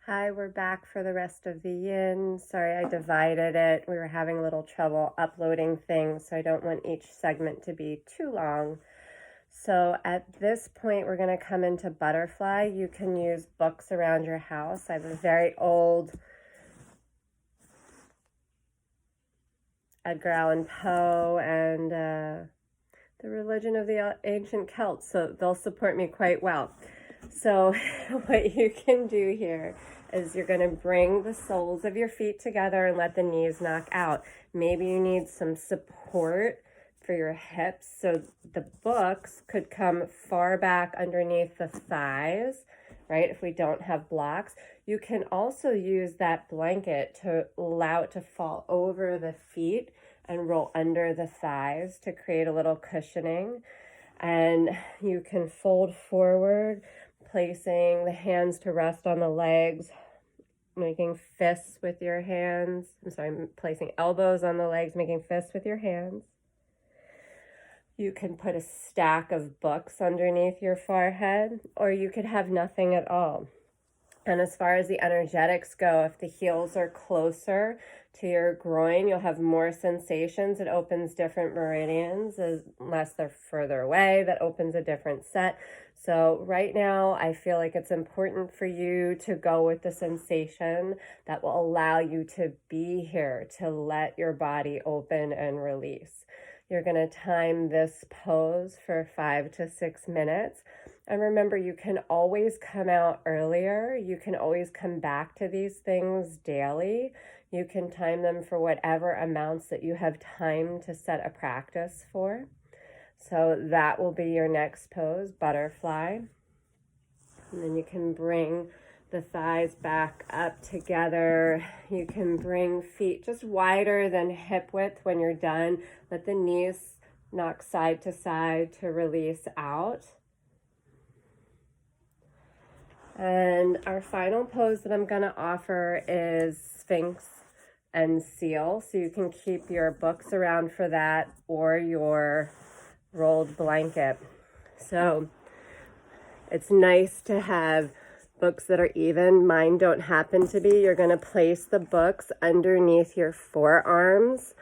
Hi, we're back for the rest of the yin. Sorry, I divided it. We were having a little trouble uploading things, so I don't want each segment to be too long. So at this point, we're going to come into butterfly. You can use books around your house. I have a very old Edgar Allan Poe and The Religion of the Ancient Celts, so they'll support me quite well. So what you can do here is you're going to bring the soles of your feet together and let the knees knock out. Maybe you need some support for your hips, so the books could come far back underneath the thighs, right? If we don't have blocks, you can also use that blanket to allow it to fall over the feet and roll under the thighs to create a little cushioning. And you can fold forward, placing the hands to rest on the legs, making fists with your hands. Placing elbows on the legs, making fists with your hands. You can put a stack of books underneath your forehead, or you could have nothing at all. And as far as the energetics go, if the heels are closer to your groin, you'll have more sensations. It opens different meridians. Unless they're further away, that opens a different set. So right now, I feel like it's important for you to go with the sensation that will allow you to be here, to let your body open and release. You're going to time this pose for 5 to 6 minutes. And remember, you can always come out earlier. You can always come back to these things daily. You can time them for whatever amounts that you have time to set a practice for. So that will be your next pose, butterfly. And then you can bring the thighs back up together. You can bring feet just wider than hip width when you're done. Let the knees knock side to side to release out. And our final pose that I'm going to offer is Sphinx and Seal. So you can keep your books around for that or your rolled blanket. So it's nice to have books that are even. Mine don't happen to be. You're going to place the books underneath your forearms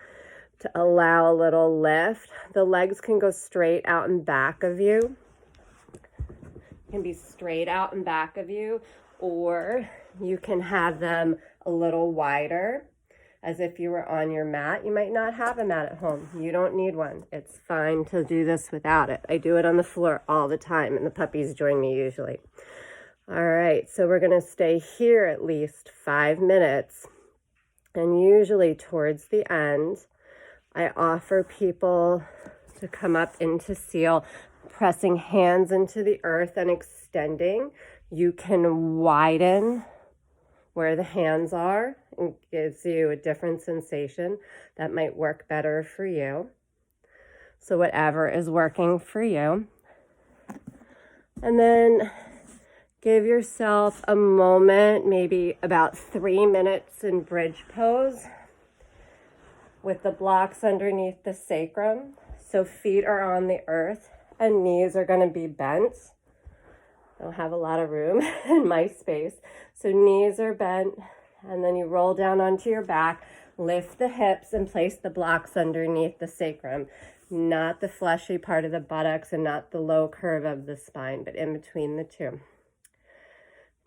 to allow a little lift. The legs can go straight out and back of you. Can be straight out and back of you, or you can have them a little wider as if you were on your mat. You might not have a mat at home. You don't need one. It's fine to do this without it. I do it on the floor all the time, and the puppies join me usually. All right, so we're going to stay here at least 5 minutes, and usually towards the end, I offer people to come up into Seal, pressing hands into the earth and extending. You can widen where the hands are. It gives you a different sensation that might work better for you. So whatever is working for you. And then give yourself a moment, maybe about 3 minutes in bridge pose with the blocks underneath the sacrum. So feet are on the earth and knees are going to be bent. I don't have a lot of room in my space. So knees are bent, and then you roll down onto your back, lift the hips, and place the blocks underneath the sacrum. Not the fleshy part of the buttocks and not the low curve of the spine, but in between the two.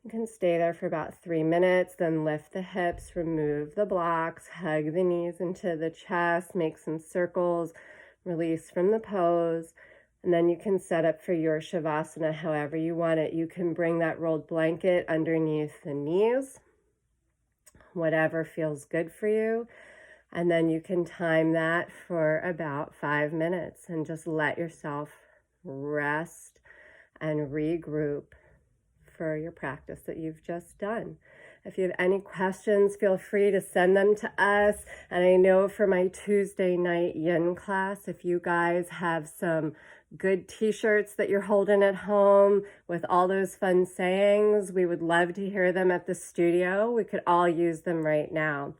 You can stay there for about 3 minutes, then lift the hips, remove the blocks, hug the knees into the chest, make some circles, release from the pose. And then you can set up for your Shavasana however you want it. You can bring that rolled blanket underneath the knees, whatever feels good for you. And then you can time that for about 5 minutes and just let yourself rest and regroup for your practice that you've just done. If you have any questions, feel free to send them to us. And I know for my Tuesday night yin class, if you guys have some good t-shirts that you're holding at home with all those fun sayings, we would love to hear them at the studio. We could all use them right now.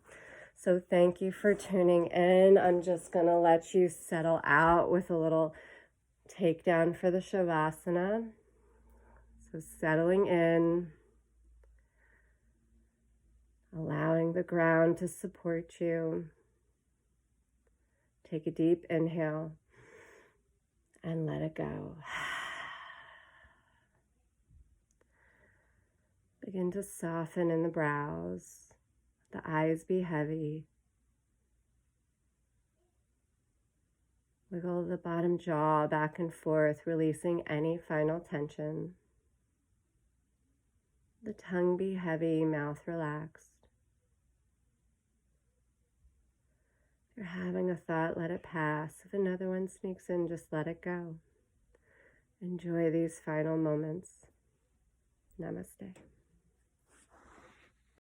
So thank you for tuning in. I'm just going to let you settle out with a little takedown for the Shavasana. So settling in. ground to support you. Take a deep inhale and let it go. Begin to soften in the brows. The eyes be heavy. Wiggle the bottom jaw back and forth, releasing any final tension. The tongue be heavy, mouth relaxed. If you're having a thought, let it pass. If another one sneaks in, just let it go. Enjoy these final moments. Namaste.